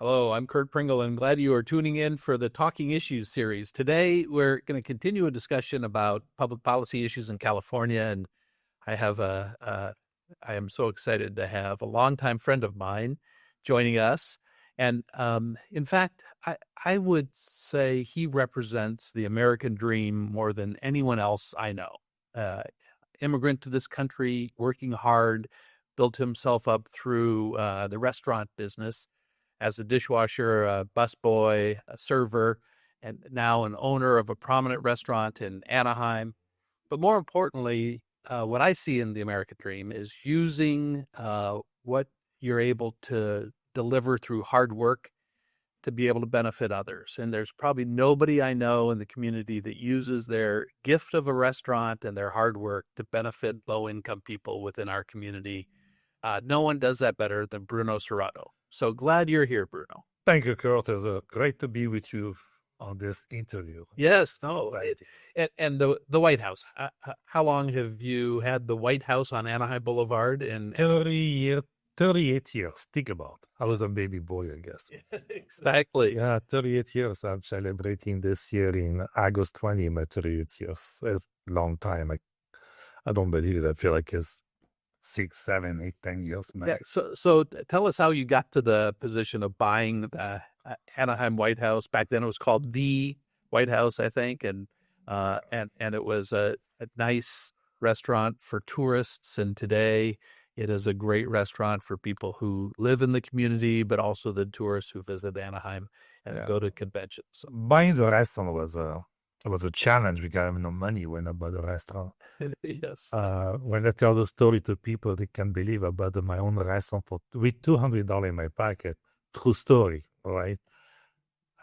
Hello, I'm Curt Pringle, and glad you are tuning in for the Talking Issues series. Today, we're going to continue a discussion about public policy issues in California, and I have I am so excited to have a longtime friend of mine joining us. And in fact, I would say he represents the American dream more than anyone else I know. Uh, Immigrant to this country, working hard, built himself up through the restaurant business as a dishwasher, a busboy, a server, and now an owner of a prominent restaurant in Anaheim. But more importantly, what I see in the American dream is using what you're able to deliver through hard work to be able to benefit others. And there's probably nobody I know in the community that uses their gift of a restaurant and their hard work to benefit low-income people within our community. No one does that better than Bruno Serato. So glad you're here, Bruno. Thank you, Kurt. It's great to be with you on this interview. Yes, no, and the White House. How long have you had the White House on Anaheim Boulevard? And 38 years. Think about. I was a baby boy, I guess. Exactly. Yeah, 38 years. I'm celebrating this year in August 20, my 38 years. It's a long time. I don't believe it. I feel like it's 6, 7, 8, 10 years max. Yeah. So tell us how you got to the position of buying the Anaheim White House. Back then, it was called the White House, I think, and it was a nice restaurant for tourists. And today, it is a great restaurant for people who live in the community, but also the tourists who visit Anaheim and go to conventions. Buying the restaurant was a challenge because I have no money when I bought the restaurant. Yes. When I tell the story to people, they can't believe I bought my own restaurant with $200 in my pocket. True story, right?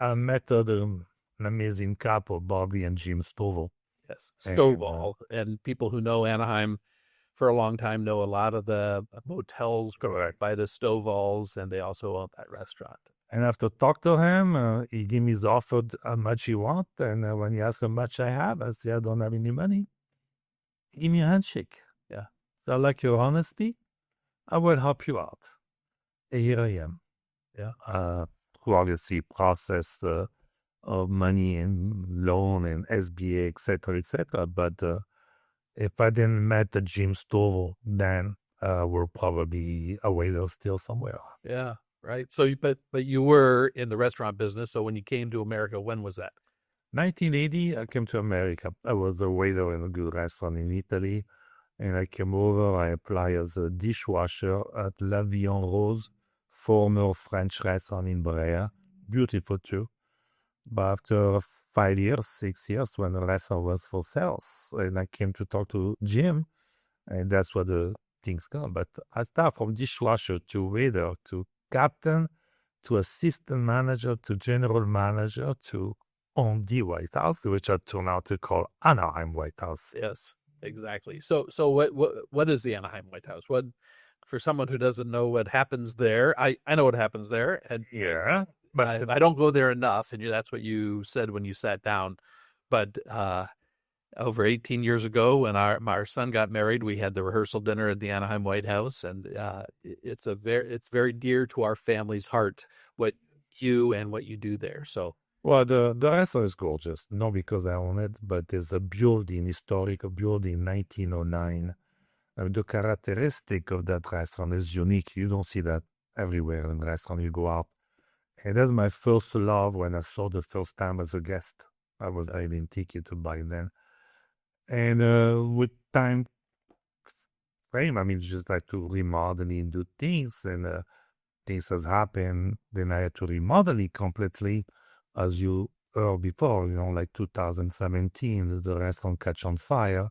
I met an amazing couple, Bobby and Jim Stovall. Yes, Stovall. And people who know Anaheim for a long time know a lot of the motels by the Stovalls, and they also own that restaurant. And after talk to him, he gave me the offer how much he want. And when he asked how much I have, I said, I don't have any money. Give me a handshake. Yeah. So I like your honesty. I will help you out. And here I am. Yeah. Who obviously process of money and loan and SBA, etc., etc. But if I didn't met the Jim Stovall, then we're probably a waiter still somewhere. Yeah. Right. So, but you were in the restaurant business. So when you came to America, when was that? 1980, I came to America. I was a waiter in a good restaurant in Italy. And I came over, I applied as a dishwasher at La Vie en Rose, former French restaurant in Brea. Beautiful too. But after 5 years, 6 years, when the restaurant was for sales, and I came to talk to Jim, and that's where the things come. But I start from dishwasher to waiter to captain to assistant manager to general manager to own the White House, which I turned out to call Anaheim White House. Yes, exactly. So what is the Anaheim White House? What, for someone who doesn't know what happens there, I know what happens there, and yeah, but I don't go there enough, and that's what you said when you sat down. But over 18 years ago, when our son got married, we had the rehearsal dinner at the Anaheim White House, and it's very dear to our family's heart what you do there. So, well, the restaurant is gorgeous, not because I own it, but there's a building, historical building, 1909. The characteristic of that restaurant is unique. You don't see that everywhere in the restaurant you go out. And that's my first love when I saw the first time as a guest. I was having ticket to buy then. And with time frame, I mean, just like to remodel and do things, and things has happened. Then I had to remodel it completely, as you heard before, like 2017, the restaurant catch on fire.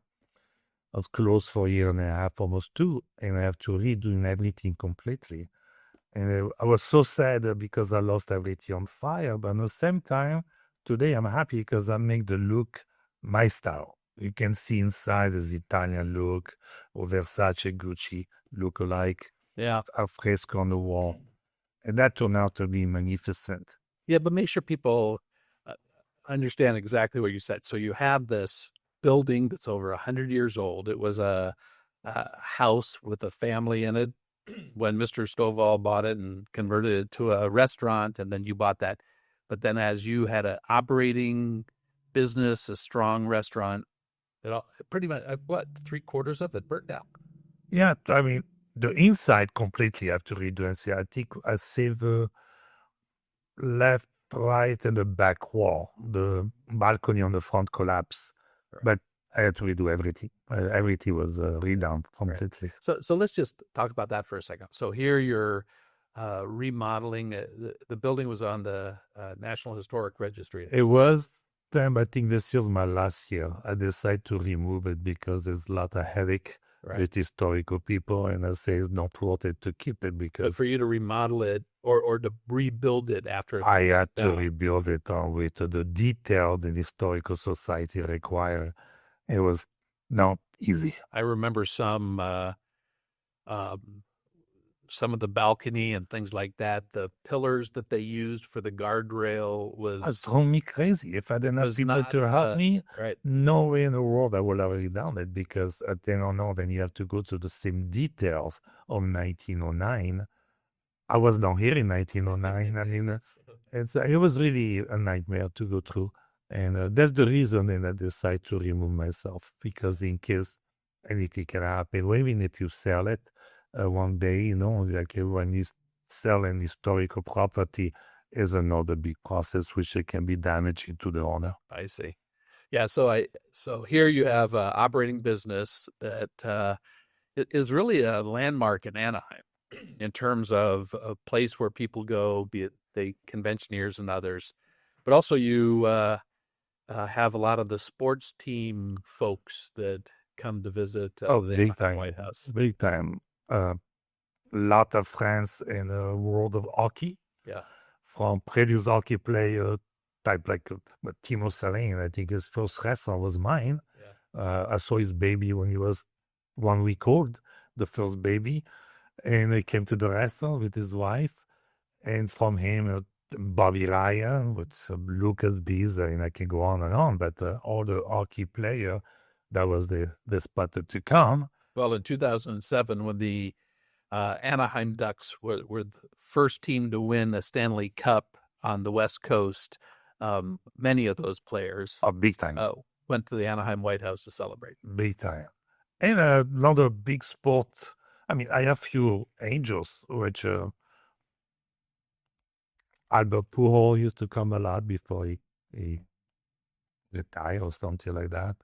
I was closed for a year and a half, almost 2, and I have to redo everything completely. And I was so sad because I lost everything on fire. But at the same time, today I'm happy because I make the look my style. You can see inside is Italian look, or Versace, Gucci look alike. Yeah. A fresco on the wall. And that turned out to be magnificent. Yeah, but make sure people understand exactly what you said. So you have this building that's over 100 years old. It was a house with a family in it when Mr. Stovall bought it and converted it to a restaurant, and then you bought that. But then as you had an operating business, a strong restaurant, it all pretty much, what, 3/4 of it burned down. Yeah, I mean, the inside completely have to redo it. I think I saved the left, right, and the back wall. The balcony on the front collapsed, Right. but I had to redo everything. Everything was redone completely. So let's just talk about that for a second. So here you're remodeling. The building was on the National Historic Registry. It was time, I think this year's my last year. I decided to remove it because there's a lot of headache with historical people, and I say it's not worth it to keep it But because for you to remodel it or to rebuild it after I had to down. rebuild it with the detail the historical society require. It was not easy. I remember some of the balcony and things like that. The pillars that they used for the guardrail It was drove me crazy. If I didn't have was people not to help me, right. no way in the world I would have redone it because at the end of then you have to go to the same details of 1909. I was down here in 1909. I mean, it was really a nightmare to go through. And that's the reason that I decided to remove myself because in case anything can happen, even if you sell it one day, you know, like when you sell an historical property is another big process which it can be damaging to the owner. I see. Yeah. So here you have an operating business that is really a landmark in Anaheim in terms of a place where people go, be it the conventioneers and others, but also you have a lot of the sports team folks that come to visit the Big Anaheim time. White House. Big time. Lot of friends in the world of hockey. Yeah. From previous hockey player type like Timo Salin. I think his first restaurant was mine. Yeah. I saw his baby when he was 1 week old, the first baby. And I came to the restaurant with his wife. And from him, Bobby Ryan with Lucas Bees, and I can go on and on. But all the hockey player, that was the spot to come. Well, in 2007, when the Anaheim Ducks were the first team to win a Stanley Cup on the West Coast, many of those players Big time. Went to the Anaheim White House to celebrate. Big time. And another big sport. I mean, I have few angels, which Albert Pujols used to come a lot before he retired or something like that.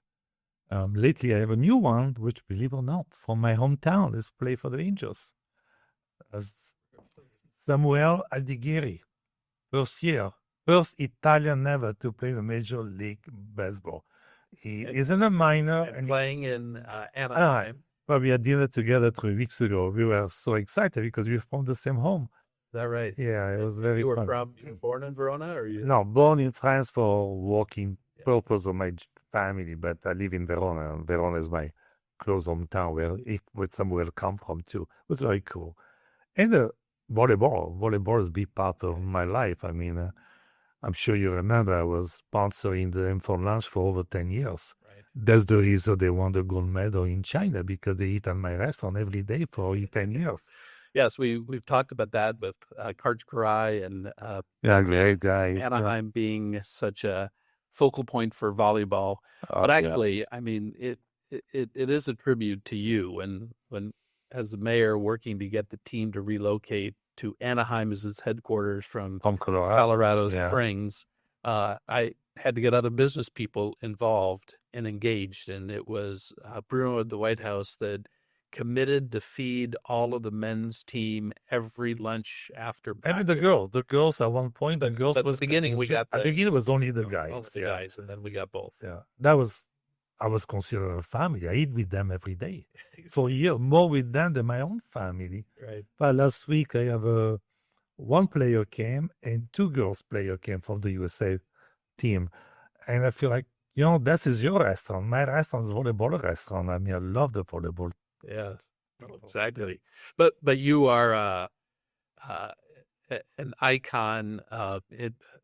Lately, I have a new one, which, believe it or not, from my hometown, is play for the Angels. Samuel Aldigueri, first Italian ever to play the Major League Baseball. He isn't a minor. And playing in Anaheim. But we had dinner together 3 weeks ago. We were so excited because we were from the same home. Is that right? Yeah, it was very fun. You were born in Verona, or you? No, born in France for working purpose of my family, but I live in Verona. Verona is my close hometown where Samuel come from too. It was very cool. And volleyball is a big part of my life. I mean, I'm sure you remember I was sponsoring the Info Lunch for over 10 years. Right. That's the reason they won the gold medal in China, because they eat at my restaurant every day for 10 years. Yes, we've talked about that with Curt Pringle and Great guys. Anaheim being such a focal point for volleyball. But actually, I mean, it is a tribute to you when as the mayor working to get the team to relocate to Anaheim as its headquarters from Colorado Springs. I had to get other business people involved and engaged, and it was Bruno at the White House that committed to feed all of the men's team every lunch after practice. And the girls at one point, the girls At was the beginning, we got at the beginning it was only the guys. all the guys, and then we got both. Yeah, I was considered a family. I eat with them every day. For a year, more with them than my own family. Right. But last week I have one player came and 2 girls player came from the USA team, and I feel like, that is your restaurant. My restaurant is volleyball restaurant. I mean, I love the volleyball. Yeah, exactly. But you are an icon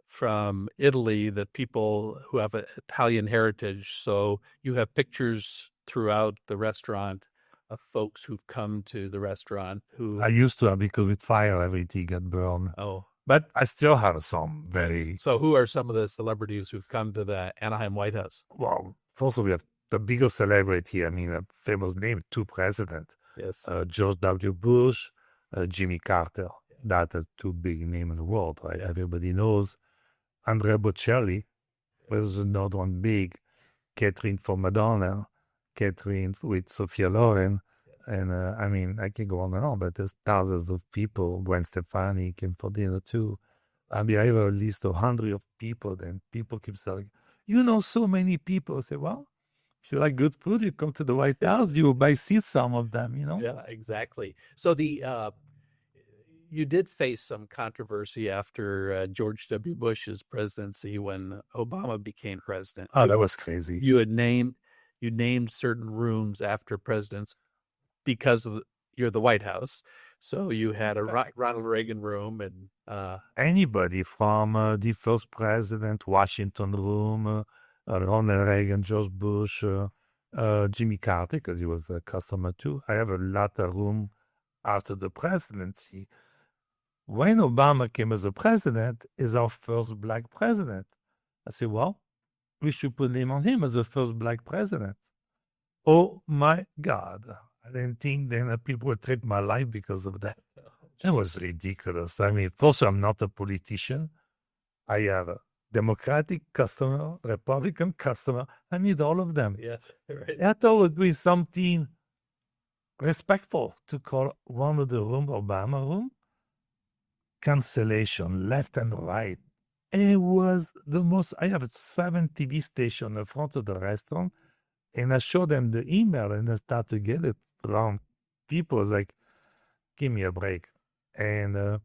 from Italy, that people who have an Italian heritage. So you have pictures throughout the restaurant folks who've come to the restaurant who, I used to have, because with fire, everything got burned. oh, But I still have some very, so who are some of the celebrities who've come to the Anaheim White House? well, also we have the biggest celebrity, I mean, a famous name, two presidents, Yes. George W. Bush, Jimmy Carter. That are two big names in the world, right? Everybody knows. Andrea Bocelli was another one big. Caterina for Madonna, Caterina with Sophia Loren. And I mean, I can go on and on, but there's thousands of people. Gwen Stefani came for dinner too. I mean, I have a list of hundreds of people, and people keep saying, you know, so many people. I say, well, if you like good food, you come to the White House, you might see some of them, you know? Yeah, exactly. So you did face some controversy after George W. Bush's presidency when Obama became president. Oh, that was crazy. You named certain rooms after presidents because you're the White House. So you had a Ronald Reagan room and Anybody from the first president, Washington room, Ronald Reagan, George Bush, Jimmy Carter, because he was a customer too. I have a lot of room after the presidency. When Obama came as a president, is our first black president. I said, well, we should put name on him as the first black president. Oh my God. I didn't think then that people would take my life because of that. It was ridiculous. I mean, first, I'm not a politician. I have a Democratic customer, Republican customer. I need all of them. yes, right. I thought it would be something respectful to call one of the room Obama room. Cancellation left and right. It was the most. I have 7 TV stations in front of the restaurant, and I show them the email, and I start to get it around. People was like, give me a break. And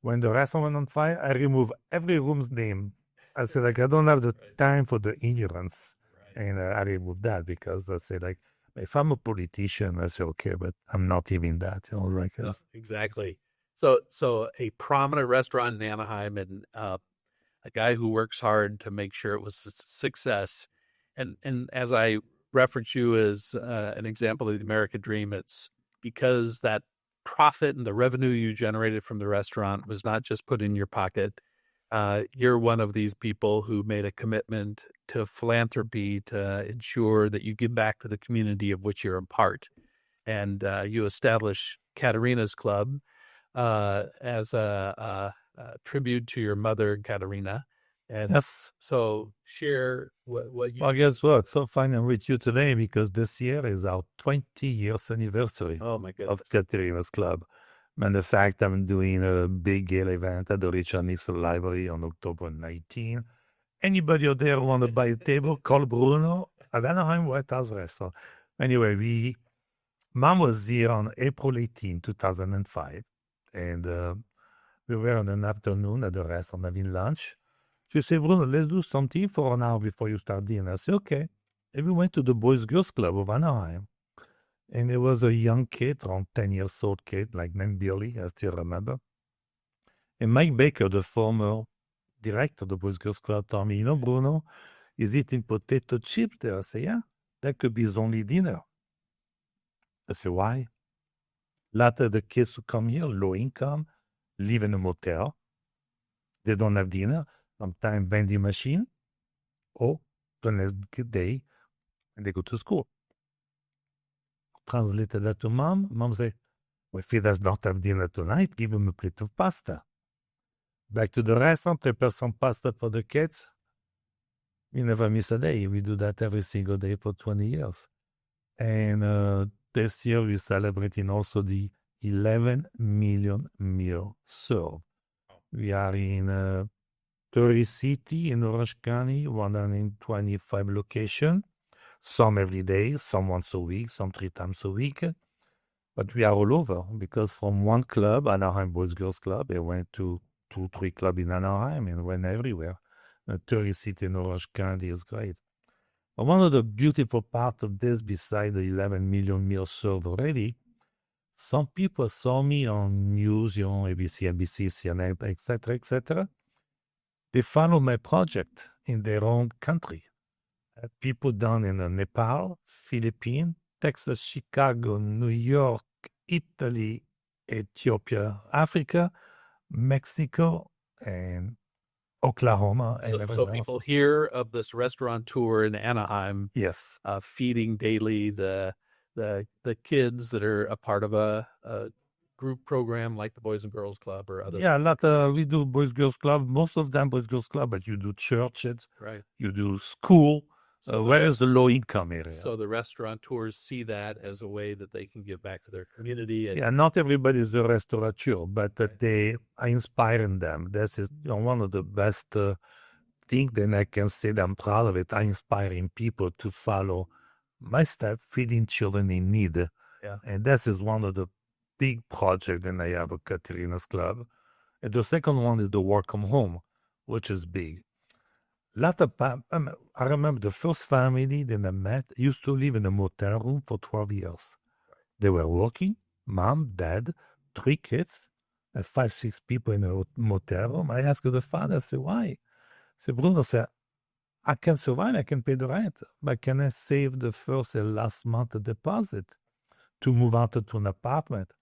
when the restaurant went on fire, I remove every room's name. I said, like, I don't have the time for the ignorance. And I removed that because I said, like, if I'm a politician, I say, okay, but I'm not even that. You know, like, No, exactly. So a prominent restaurant in Anaheim and a guy who works hard to make sure it was a success. And as I reference you as an example of the American dream, it's because that profit and the revenue you generated from the restaurant was not just put in your pocket. You're one of these people who made a commitment to philanthropy to ensure that you give back to the community of which you're a part. And you establish Caterina's Club as a tribute to your mother, Caterina. And yes. so share what you... Well, guess what? So fine I'm with you today because this year is our 20 years anniversary Oh my goodness. of Caterina's Club. And the fact I'm doing a big gala event at the Richard Nixon Library on October 19. Anybody out there want to buy a table, call Bruno at Anaheim White House restaurant. Anyway, Mom was here on April 18, 2005. And we were on an afternoon at the restaurant having lunch. She said, Bruno, let's do something for an hour before you start dinner. I said, okay. And we went to the Boys Girls Club of Anaheim. And there was a young kid, around 10 years old kid, like named Billy, I still remember. And Mike Baker, the former director of the Boys Girls Club, told me, you know, Bruno, he's eating potato chips there. I said, yeah, that could be his only dinner. I said, why? A lot of the kids who come here, low income, live in a motel. They don't have dinner. Sometimes vending machine, or the next day, and they go to school. Translated that to Mom. Mom said, well, if he does not have dinner tonight, give him a plate of pasta. Back to the restaurant, prepare some pasta for the kids. We never miss a day. We do that every single day for 20 years. And this year, we're celebrating also the 11 million meal served. We are in 30 cities in Orange County, 125 locations, some every day, some once a week, some 3 times a week. But we are all over because from one club, Anaheim Boys Girls Club, they went to 2-3 clubs in Anaheim and went everywhere. 30 cities in Orange County is great. But one of the beautiful parts of this, besides the 11 million meals served already, some people saw me on news, you know, ABC, NBC, CNN, etc. They follow my project in their own country. People down in Nepal, Philippines, Texas, Chicago, New York, Italy, Ethiopia, Africa, Mexico, and Oklahoma, and So everywhere else. people hear of this restaurateur in Anaheim Yes. feeding daily the kids that are a part of a group program like the Boys and Girls Club or other. Yeah, a lot. We do Boys Girls Club. Most of them Boys Girls Club, but you do churches, Right. you do school. So Where is the low income area? So the restaurateurs see that as a way that they can give back to their community. And Yeah, not everybody is a restaurateur, but they are inspiring them. This is one of the best things that I can say that I'm proud of it. I'm inspiring people to follow my step, feeding children in need. Yeah. And this is one of the big projects that I have at Caterina's Club. And the second one is the work from home, which is big. I remember the first family that I met used to live in a motel room for 12 years. They were working, mom, dad, 3 kids, and 5, 6 people in a motel room. I asked the father, I said, why? I said, Bruno said, I can survive, I can pay the rent, but can I save the first and last month deposit to move out to an apartment?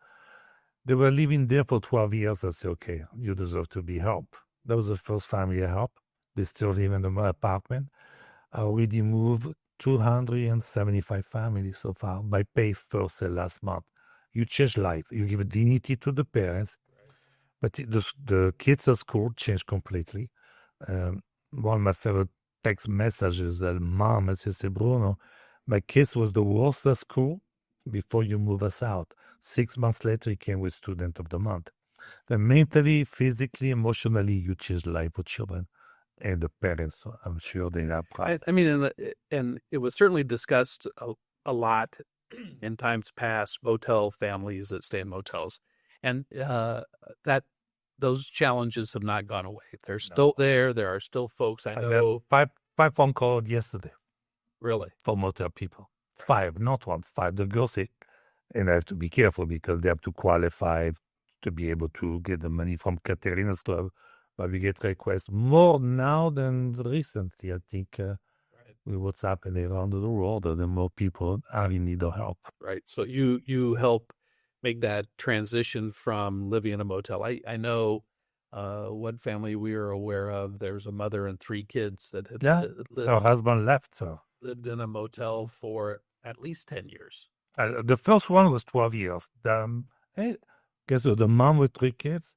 They were living there for 12 years. I said, okay, you deserve to be helped. That was the first family I helped. They still live in my apartment. I already moved 275 families so far by pay first and last month. You change life. You give dignity to the parents. But the kids at school changed completely. One of my favorite text messages that mom said, Bruno, my kids was the worst at school before you move us out. 6 months later, he came with Student of the Month. Then mentally, physically, emotionally, you change life for children. And the parents, I'm sure they are proud. I mean, and it was certainly discussed a lot in times past, motel families that stay in motels. And that those challenges have not gone away. They're still there. There are still folks I know. Five phone calls yesterday. Really? For motel people. 5, not 1, 5. The girls say, and I have to be careful because they have to qualify to be able to get the money from Caterina's Club. But we get requests more now than recently. I think with what's happening around the world, the more people are in need of help. Right. So you help make that transition from living in a motel. I know one family we are aware of. There's a mother and 3 kids that had her husband left her. Lived in a motel for at least 10 years. The first one was 12 years. Guess what? The mom with 3 kids.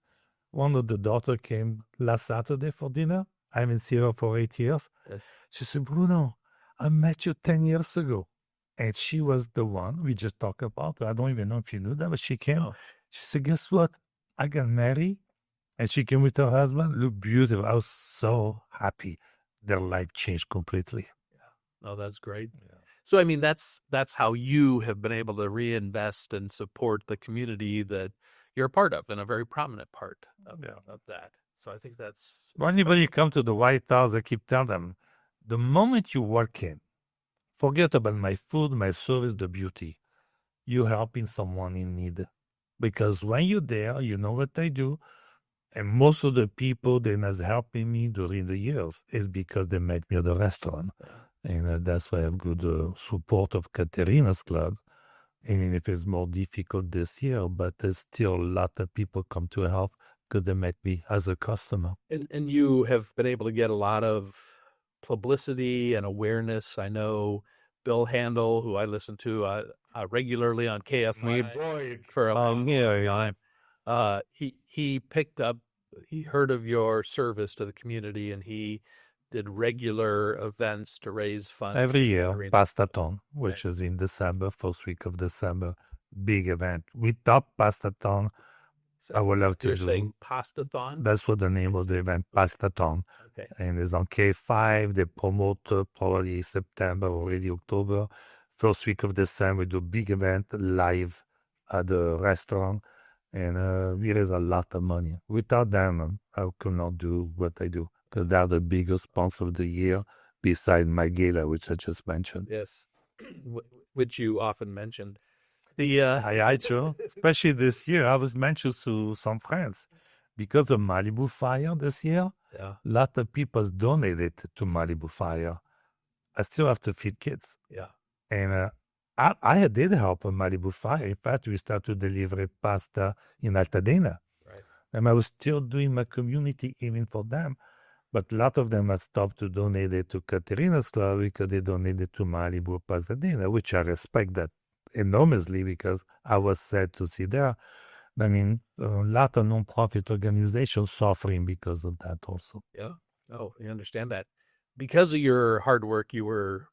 One of the daughter came last Saturday for dinner. I haven't seen her for 8 years. Yes. She said, Bruno, I met you 10 years ago. And she was the one we just talked about. I don't even know if you knew that, but she came. Oh. She said, guess what? I got married. And she came with her husband. Looked beautiful. I was so happy. Their life changed completely. Yeah. Oh, that's great. Yeah. So, I mean, that's how you have been able to reinvest and support the community that you're a part of, and a very prominent part of that. So I think that's... When anybody come to the White House, I keep telling them, the moment you walk in, forget about my food, my service, the beauty. You're helping someone in need. Because when you're there, you know what I do. And most of the people that has helping me during the years is because they met me at the restaurant. And that's why I have good support of Caterina's Club. I mean, if it's more difficult this year, but there's still a lot of people come to help because they met me as a customer. And you have been able to get a lot of publicity and awareness. I know Bill Handel, who I listen to regularly on KFI for a long time. He picked up, he heard of your service to the community, and he did regular events to raise funds. Every year, Pastathon, which is in December, first week of December, big event. We top Pastathon. I would love to do. You're saying Pastathon? That's what the name of the event, Pastathon. Okay. And it's on K5. They promote probably September, already October. First week of December, we do big event live at the restaurant. And we raise a lot of money. Without them, I could not do what I do. Because they're the biggest sponsor of the year, beside my gala, which I just mentioned. Yes, which you often mentioned. I too. Especially this year, I was mentioned to some friends. Because of Malibu Fire this year, a lot of people donated to Malibu Fire. I still have to feed kids. Yeah. And I did help on Malibu Fire. In fact, we started to deliver pasta in Altadena. Right. And I was still doing my community even for them. But a lot of them have stopped to donate it to Caterina's club because they donated to Malibu Pasadena, which I respect that enormously because I was sad to see there. I mean, a lot of non-profit organizations suffering because of that also. Yeah. Oh, I understand that. Because of your hard work, you were,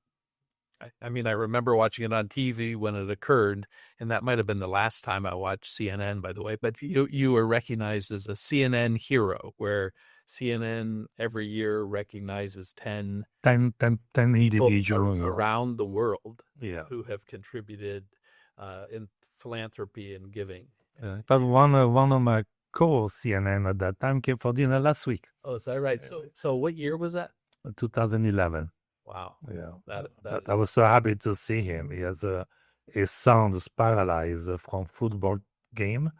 I mean, I remember watching it on TV when it occurred, and that might have been the last time I watched CNN, by the way, but you were recognized as a CNN hero, where CNN every year recognizes 10 10 people individuals. around the world Yeah. who have contributed in philanthropy and giving. But one of my co-CNN at that time came for dinner last week, Oh, is that right? So what year was that? 2011. Wow. Yeah. That I was so happy to see him. He has his son was paralyzed from football game,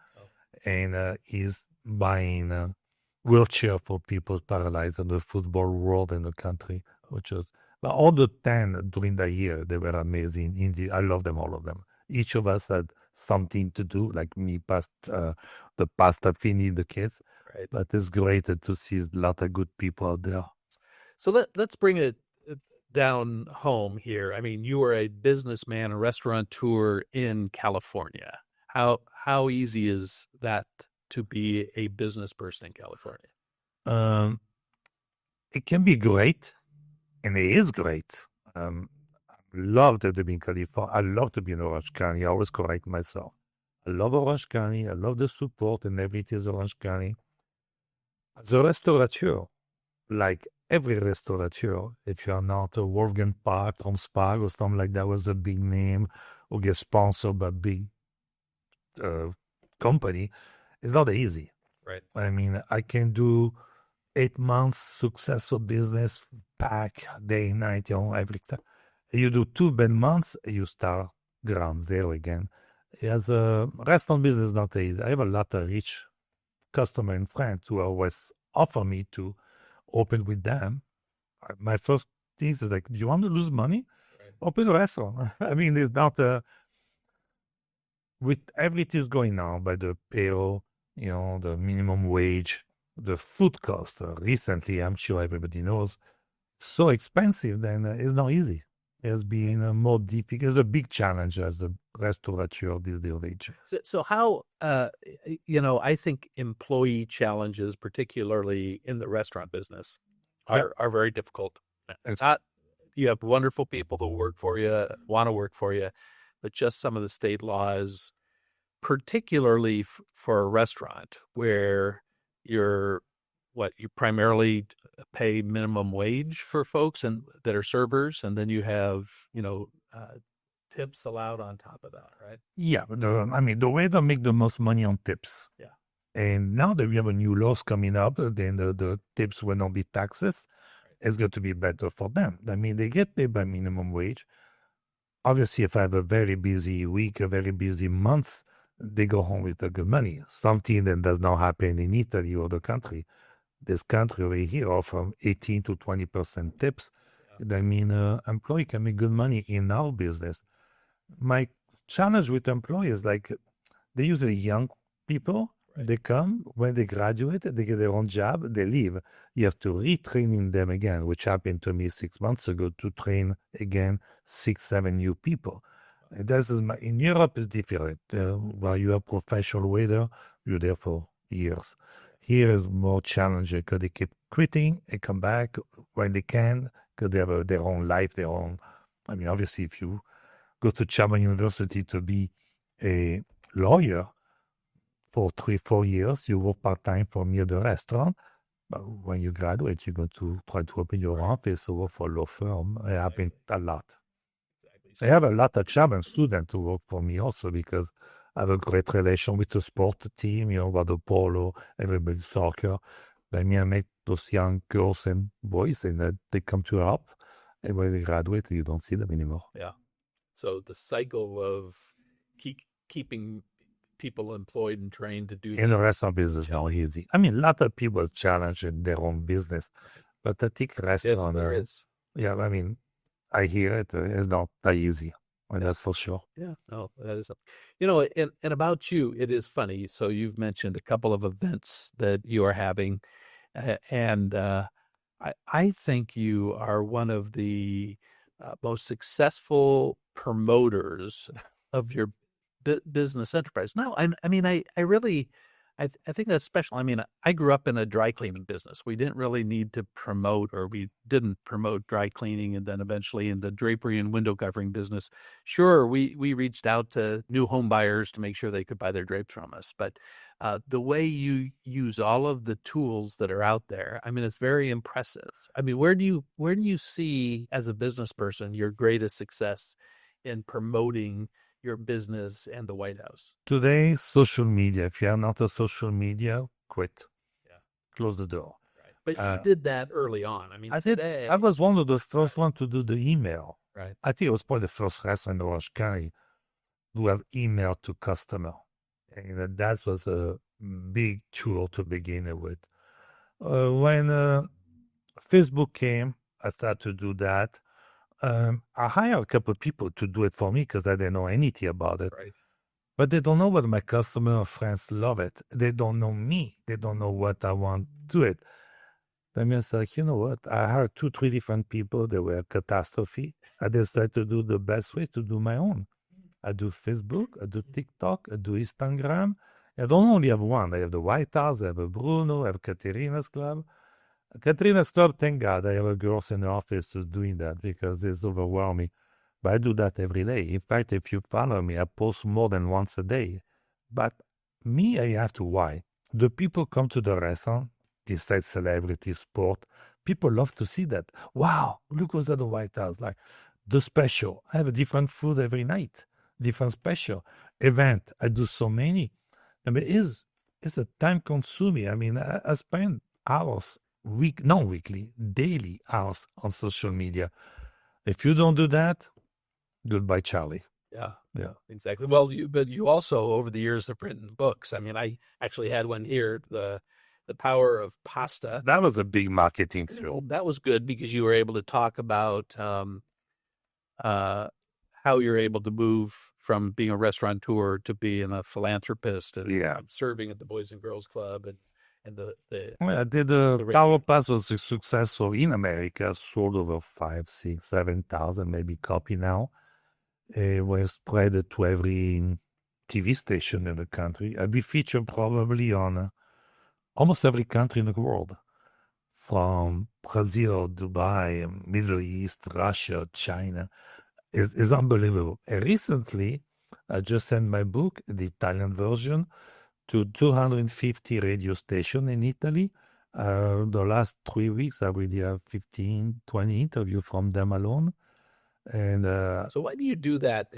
and he's buying a wheelchair for people paralyzed in the football world in the country, which is, but all the 10 during the year, they were amazing. I love them, all of them. Each of us had something to do, like me, the pasta feeding the kids. right. But it's great to see a lot of good people out there. So let's bring it down home here. I mean, you were a businessman, a restaurateur in California. How easy is that to be a business person in California? It can be great, and it is great. I love to be in California. I love to be in Orange County. I always correct myself. I love Orange County. I love the support and everything is Orange County. As a restaurateur, like every restaurateur, if you're not a Wolfgang Park, Tom Spag or something like that was a big name or get sponsored by a big company, it's not easy. Right. I mean, I can do 8 months successful business, pack, day, night, everything. You do 2 bad months, you start ground zero again. As a restaurant business, not easy. I have a lot of rich customer and friends who always offer me to open with them. My first thing is like, do you want to lose money? Right. Open a restaurant. I mean, it's not with everything going on by the payroll, the minimum wage, the food cost. Recently, I'm sure everybody knows, so expensive. Then it's not easy. It's being more difficult. It's a big challenge as a restaurateur this day of age. So how, I think employee challenges, particularly in the restaurant business, are very difficult. It's not, you have wonderful people that work for you, want to work for you, but just some of the state laws, particularly for a restaurant where you primarily pay minimum wage for folks and that are servers, and then you have tips allowed on top of that, right? Yeah, the way to make the most money on tips. Yeah. And now that we have a new laws coming up, then the tips will not be taxes. Right. It's going to be better for them. I mean, they get paid by minimum wage. Obviously, if I have a very busy week, a very busy month, they go home with the good money. Something that does not happen in Italy or the country. This country over here offer 18 to 20% tips. Yeah. I mean, employee can make good money in our business. My challenge with employees, like, they usually young people. Right. They come, when they graduate, they get their own job, they leave. You have to retraining them again, which happened to me 6 months ago, to train again 6, 7 new people. And in Europe is different. While you are a professional waiter, you're there for years. Here is more challenging because they keep quitting and come back when they can, because they have their own life, obviously, if you go to Chapman University to be a lawyer for 3-4 years, you work part-time for me at the restaurant. But when you graduate, you're going to try to open your office or work for a law firm. It happens a lot. Exactly. I have a lot of Chapman students who work for me also because I have a great relation with the sport team, water polo, everybody's soccer. I make those young girls and boys, and they come to help. And when they graduate, you don't see them anymore. Yeah. So the cycle of keeping people employed and trained to do in the restaurant business not easy. I mean, a lot of people challenge in their own business, but I think restaurant, yes, there is. Yeah, I mean, I hear it. It's not that easy. And that's for sure. Yeah, no, that is, you know, and about you, it is funny. So you've mentioned a couple of events that you are having, and I think you are one of the most successful promoters of your business enterprise. No, I mean, I really, I think that's special. I mean, I grew up in a dry cleaning business. We didn't really need to promote, or we didn't promote dry cleaning, and then eventually in the drapery and window covering business. Sure, we reached out to new home buyers to make sure they could buy their drapes from us, but the way you use all of the tools that are out there, I mean, it's very impressive. I mean, where do you see as a business person your greatest success in promoting your business and the White House? Today, social media. If you are not a social media, quit. Yeah. Close the door. Right. But you did that early on. I mean, today, I was one of the first one to do the email. right. I think it was probably the first restaurant in Orange County to have email to customer. And that was a big tool to begin with. When Facebook came, I started to do that. I hired a couple of people to do it for me because I didn't know anything about it. Right. But they don't know what my customer or friends love it. They don't know me. They don't know what I want to it. I mean, it's like, you know what? I hired 2, 3 different people. They were a catastrophe. I decided to do the best way to do my own. I do Facebook, I do TikTok, I do Instagram. I don't only have one. I have the White House, I have a Bruno, I have Caterina's Club. Caterina's Club, thank God, I have a girls in the office who's doing that because it's overwhelming. But I do that every day. In fact, if you follow me, I post more than once a day. But me, I have to why. The people come to the restaurant, besides celebrity, sport, people love to see that. Wow, look what's at the White House. Like the special. I have a different food every night, different special. Event, I do so many. I mean, it's a time consuming. I mean, I spend hours, not weekly, daily hours on social media. If you don't do that, goodbye, Charlie. Yeah. Yeah. Exactly. Well, but you also over the years have written books. I mean, I actually had one here, the Power of Pasta. That was a big marketing tool. That was good because you were able to talk about how you're able to move from being a restaurateur to being a philanthropist and serving at the Boys and Girls Club and the Well, I did the Power Pass was successful in America, sold over 5, 6, 7,000 maybe copy now. It was spread to every TV station in the country. I'll be featured probably on almost every country in the world, from Brazil, Dubai, Middle East, Russia, China. It's unbelievable. And recently, I just sent my book, the Italian version, to 250 radio stations in Italy. The last 3 weeks, I already have 15, 20 interviews from them alone. And so why do you do that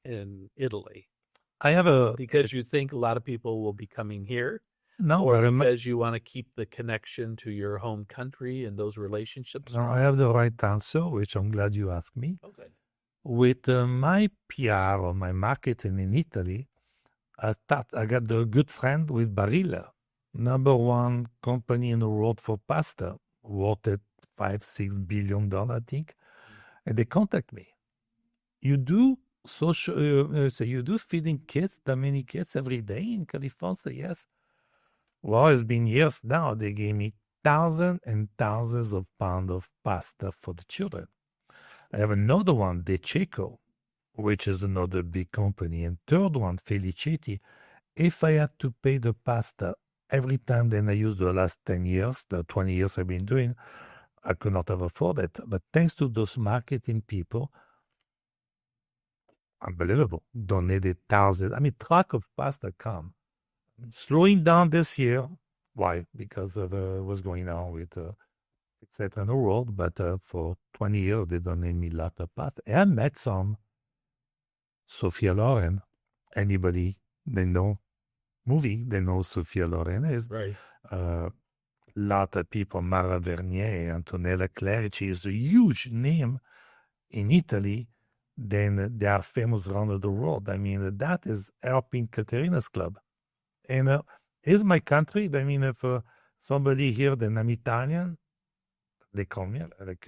in Italy? I have because you think a lot of people will be coming here? No, or because you want to keep the connection to your home country and those relationships? No, I have the right answer, which I'm glad you asked me. Okay. With my PR or my marketing in Italy, I got a good friend with Barilla, #1 company in the world for pasta, worth at $5-6 billion, I think. And they contact me. You do social, so you do feeding kids, that many kids every day in California? Yes. Well, it's been years now. They gave me thousands and thousands of pounds of pasta for the children. I have another one, De Cecco, which is another big company. And third one, Felicetti. If I have to pay the pasta every time then I use the last 10 years, the 20 years I've been doing, I could not have afforded it. But thanks to those marketing people, unbelievable, donated thousands. I mean, truck of pasta come. Slowing down this year. Why? Because of what's going on with etc. in the world. But for 20 years, they donated me a lot of pasta. And I met some Sophia Loren. Anybody they know movie, they know Sophia Loren is. Right. Lot of people, Mara Vernier, Antonella Clerici is a huge name in Italy. Then they are famous around the world. I mean, that is helping Caterina's Club. And it's my country. I mean, if somebody here, then I'm Italian, they come here. Like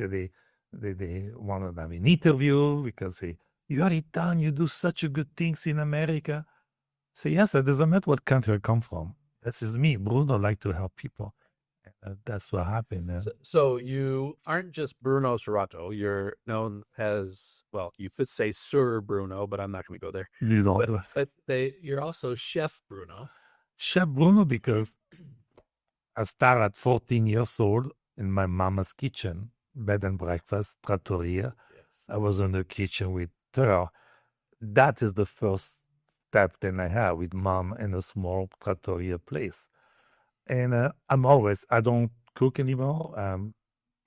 they want to have an interview because You are Italian, you do such a good things in America. So yes, it doesn't matter what country I come from. This is me. Bruno like to help people. That's what happened. So you aren't just Bruno Serato. You're known as, well, you could say Sir Bruno, but I'm not going to go there. You know, But you're also Chef Bruno. Chef Bruno, because I started at 14 years old in my mama's kitchen, bed and breakfast, trattoria. Yes. I was in the kitchen with her. That is the first step that I have with mom in a small trattoria place. And I don't cook anymore.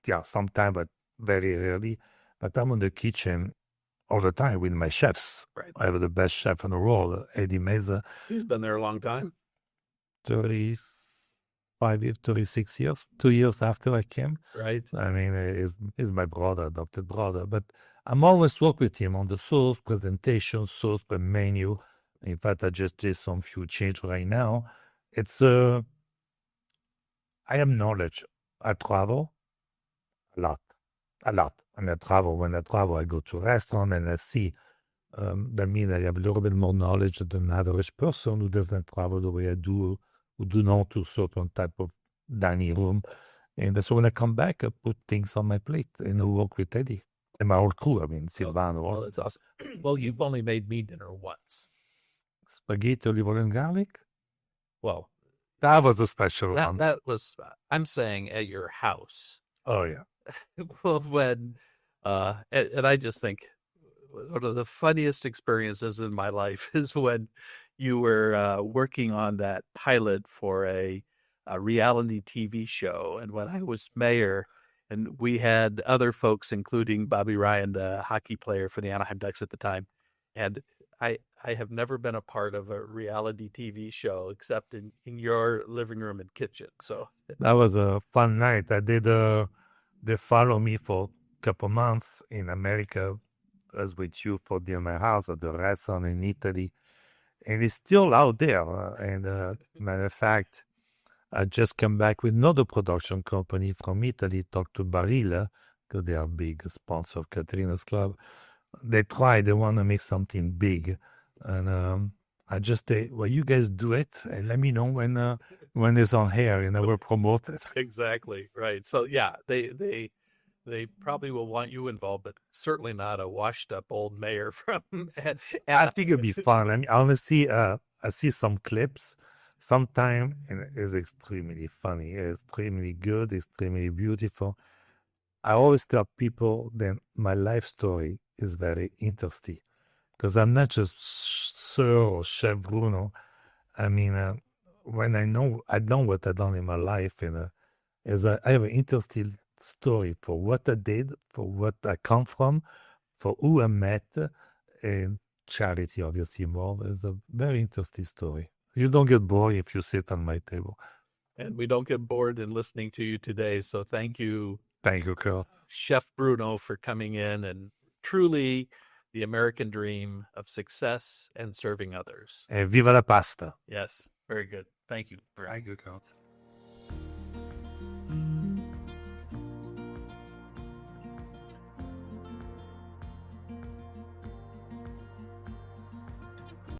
Yeah, sometimes, but very rarely. But I'm in the kitchen all the time with my chefs. Right. I have the best chef in the world, Eddie Meza. He's been there a long time. 35 years, 36 years, 2 years after I came. Right. I mean, he's my brother, adopted brother. But I'm always work with him on the sauce, presentation, sauce, the menu. In fact, I just did some few change right now. It's I have knowledge. I travel a lot. And when I travel, I go to a restaurant and I see. That means I have a little bit more knowledge than an average person who doesn't travel the way I do, who do not do certain type of dining room. And so when I come back, I put things on my plate and I work with Eddie and my whole crew. I mean, Silvano. Well, that's awesome. Well, you've only made me dinner once. Spaghetti, olive oil, and garlic. Well, that was a special one. That was, I'm saying, at your house. Oh, yeah. Well, when, and I just think one of the funniest experiences in my life is when you were working on that pilot for a reality TV show. And when I was mayor, and we had other folks, including Bobby Ryan, the hockey player for the Anaheim Ducks at the time. And I have never been a part of a reality TV show except in your living room and kitchen. So that was a fun night. I did, they followed me for a couple months in America. I was with you for dinner at my house at the restaurant in Italy. And it's still out there. Matter of fact, I just come back with another production company from Italy, talked to Barilla, because they are big sponsor of Caterina's club. They want to make something big. And I just say, well, you guys do it and let me know when it's on air and I will promote it. Exactly. Right. So yeah, they probably will want you involved, but certainly not a washed up old mayor from. I think it'd be fun. I mean, honestly, I see some clips sometime and it's extremely funny, extremely good, extremely beautiful. I always tell people that my life story is very interesting because I'm not just Sir or Chef Bruno. I mean, when I know what I've done in my life, and I have an interesting story for what I did, for what I come from, for who I met, and charity, obviously, more. It's a very interesting story. You don't get bored if you sit on my table. And we don't get bored in listening to you today. So thank you. Thank you, Curt. Chef Bruno, for coming in and truly the American dream of success and serving others. And viva la pasta. Yes, very good. Thank you. Thank you, Curt.